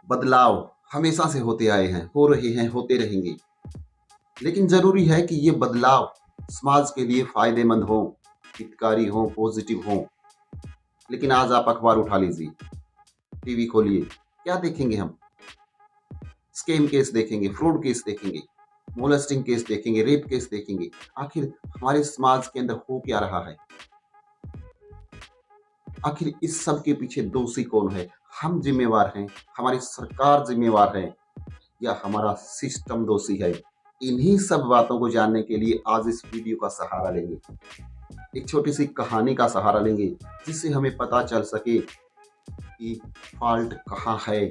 बदलाव हमेशा से होते आए हैं, हो रहे हैं, होते रहेंगे। लेकिन ज़रूरी है कि ये बदलाव समाज के लिए फ़ायदेमंद हों, हितकारी हों, पॉज़िटिव हों। लेकिन आज आप अखबार उठा लीजिए, टीवी खोलिए, क्या देखेंगे हम? स्कैम केस देखेंगे, फ्रॉड केस देखेंगे, मोलेस्टिंग केस देखेंगे, रेप केस देखेंगे। आखिर हमारे समाज के अंदर हो क्या रहा है? आखिर इस सब के पीछे दोषी कौन है? हम ज़िम्मेवार हैं, हमारी सरकार ज़िम्मेवार है या हमारा सिस्टम दोषी है? इन्हीं सब बातों को जानने के लिए आज इस वीडियो का सहारा लेंगे। एक छोटी-सी कहानी का सहारा लेंगे, जिससे हमें पता चल सके कि फ़ॉल्ट कहाँ है।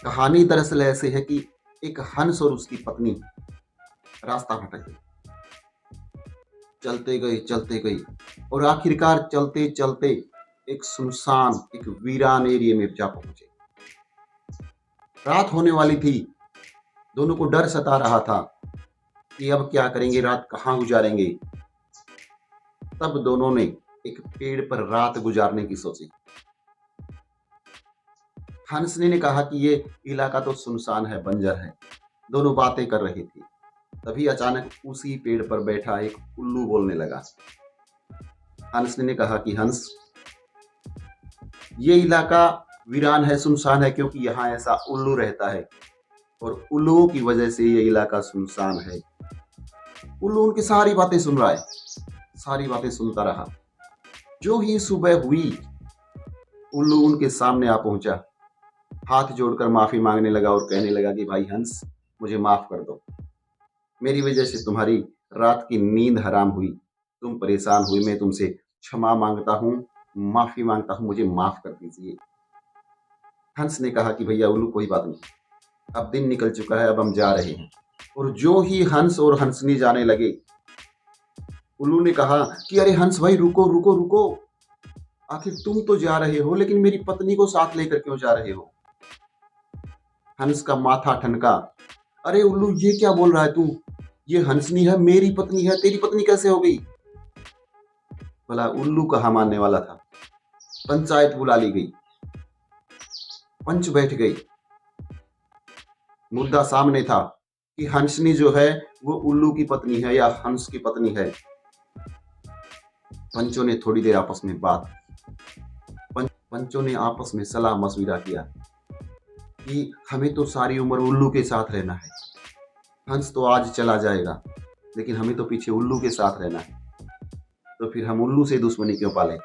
कहानी दरअसल ऐसे है कि एक हंस और उसकी पत्नी रास्ता भटक गई। चलते गई और आखिरकार चलते-चलते एक सुनसान, एक वीरान एरिया में जा पहुँचे। रात होने वाली थी, दोनों को डर सता रहा था कि अब क्या करेंगे, रात कहाँ गुजारेंगे। तब दोनों ने एक पेड़ पर रात गुजारने की सोची। हंसने ने कहा कि ये इलाका तो सुनसान है, बंजर है। दोनों बातें कर रही थी, तभी अचानक उसी पेड़ पर बैठा एक उल्लू बोलने लगा। हंसने ने कहा कि हंस, ये इलाका वीरान है, सुनसान है क्योंकि यहाँ ऐसा उल्लू रहता है और उल्लुओं की वजह से ये इलाका सुनसान है। उल्लू उनकी सारी बातें सुन रहा है, सारी बातें सुनता रहा। जो ही सुबह हुई, उल्लू उनके सामने आ पहुंचा, हाथ जोड़कर माफी मांगने लगा और कहने लगा कि भाई हंस, मुझे माफ कर दो। मेरी वजह से तुम्हारी रात की नींद हराम हुई, तुम परेशान हुई, मैं तुमसे क्षमा मांगता हूँ, माफी मांगता हूँ, मुझे माफ कर दीजिए। हंस ने कहा कि भैया उल्लू कोई बात नहीं, अब दिन निकल चुका है, अब हम जा रहे हैं। और जो ही हंस और हंसनी जाने लगे, उल्लू ने कहा कि अरे हंस भाई, रुको रुको रुको, आखिर तुम तो जा रहे हो लेकिन मेरी पत्नी को साथ लेकर क्यों जा रहे हो? हंस का माथा ठनका। अरे उल्लू, ये क्या बोल रहा है तू? ये हंसनी है, मेरी पत्नी है, तेरी पत्नी कैसे हो गई? भला उल्लू कहाँ मानने वाला था। पंचायत बुला ली गई, पंच बैठ गई। मुद्दा सामने था कि हंसनी जो है वो उल्लू की पत्नी है या हंस की पत्नी है। पंचों ने थोड़ी देर आपस में बात, पंचों ने आपस में सलाह मशविरा किया कि हमें तो सारी उम्र उल्लू के साथ रहना है। हंस तो आज चला जाएगा, लेकिन हमें तो पीछे उल्लू के साथ रहना है, तो फिर हम उल्लू से दुश्मनी क्यों पालें?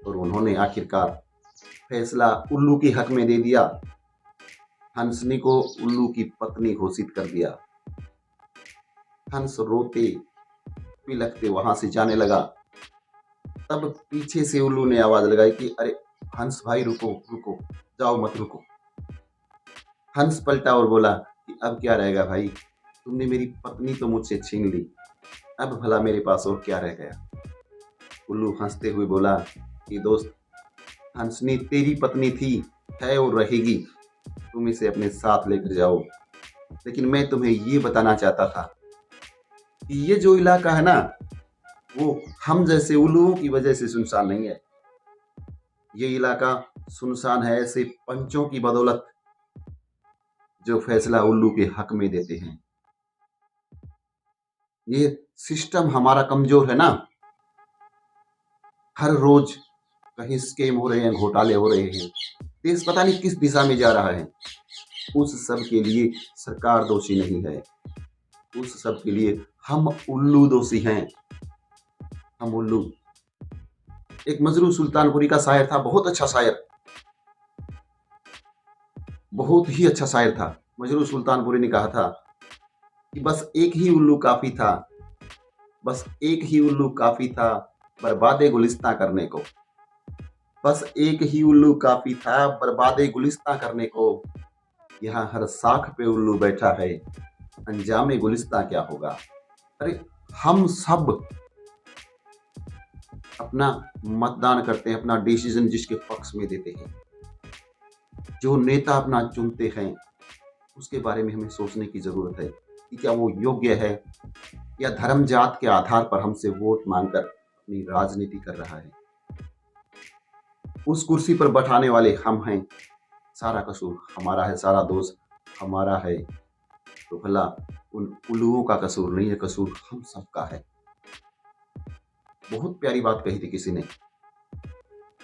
और उन्होंने आखिरकार फैसला उल्लू के हक में दे दिया। हंसनी को उल्लू की पत्नी घोषित कर दिया। हंस रोते बिलखते वहां से जाने लगा। तब पीछे से उल्लू ने आवाज लगाई कि अरे हंस भाई, रुको रुको, जाओ मत रुको। हंस पलटा और बोला कि अब क्या रहेगा भाई, तुमने मेरी पत्नी तो मुझसे छीन ली, अब भला मेरे पास और क्या रह गया? उल्लू हंसते हुए बोला कि दोस्त, हंसनी तेरी पत्नी थी, है और रहेगी, तुम इसे अपने साथ लेकर जाओ। लेकिन मैं तुम्हें ये बताना चाहता था कि ये जो इलाका है ना, वो हम जैसे उल्लुओं की वजह से सुनसान नहीं है। ये इलाका सुनसान है ऐसे पंचों की बदौलत जो फैसला उल्लू के हक में देते हैं। ये सिस्टम हमारा कमजोर है ना। हर रोज कहीं स्कैम हो रहे हैं, घोटाले हो रहे हैं, देश पता नहीं किस दिशा में जा रहा है। उस सब के लिए सरकार दोषी नहीं है, उस सब के लिए हम उल्लू दोषी हैं। हम उल्लू। एक मजरू सुल्तानपुरी का शायर था, बहुत अच्छा शायर, बहुत ही अच्छा शायर था। मजरू सुल्तानपुरी ने कहा था कि बस एक ही उल्लू काफी था, बस एक ही उल्लू काफी था बर्बादे गुलिस्तां करने को। बस एक ही उल्लू काफी था बर्बादे गुलिस्तां करने को। यहाँ हर साख पे उल्लू बैठा है, अंजामे गुलिस्तां क्या होगा। अरे हम सब अपना मतदान करते हैं, अपना डिसीजन जिसके पक्ष में देते हैं, जो नेता अपना चुनते हैं, उसके बारे में हमें सोचने की जरूरत है कि क्या वो योग्य है या धर्म जात के आधार पर हमसे वोट मांगकर अपनी राजनीति कर रहा है। उस कुर्सी पर बैठाने वाले हम हैं, सारा कसूर हमारा है, सारा दोष हमारा है, तो भला उन उल्लुओं का कसूर नहीं है, कसूर हम सबका है। बहुत प्यारी बात कही थी किसी ने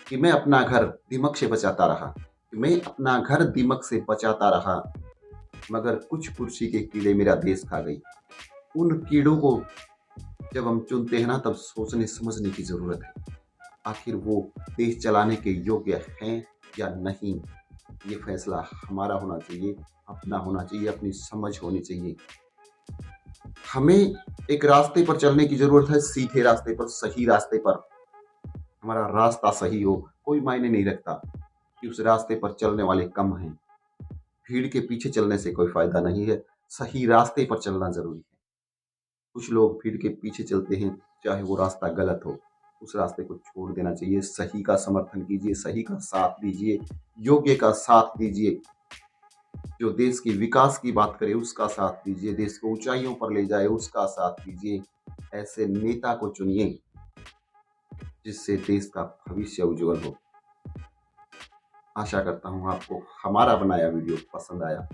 कि मैं अपना घर दीमक से बचाता रहा, मैं अपना घर दीमक से बचाता रहा, मगर कुछ कुर्सी के कीड़े मेरा देश खा गई। उन कीड़ों को जब हम चुनते हैं ना, तब सोचने समझने की जरूरत है, आखिर वो देश चलाने के योग्य हैं या नहीं। ये फैसला हमारा होना चाहिए, अपना होना चाहिए, अपनी समझ होनी चाहिए। हमें एक रास्ते पर चलने की जरूरत है, सीधे रास्ते पर, सही रास्ते पर। हमारा रास्ता सही हो, कोई मायने नहीं रखता कि उस रास्ते पर चलने वाले कम हैं। भीड़ के पीछे चलने से कोई फायदा नहीं है, सही रास्ते पर चलना जरूरी है। कुछ लोग भीड़ के पीछे चलते हैं, चाहे वो रास्ता गलत हो, उस रास्ते को छोड़ देना चाहिए। सही का समर्थन कीजिए, सही का साथ दीजिए, योग्य का साथ दीजिए, जो देश की विकास की बात करे उसका साथ दीजिए, देश को ऊंचाइयों पर ले जाए उसका साथ दीजिए। ऐसे नेता को चुनिए जिससे देश का भविष्य उज्जवल हो। आशा करता हूं आपको हमारा बनाया वीडियो पसंद आया।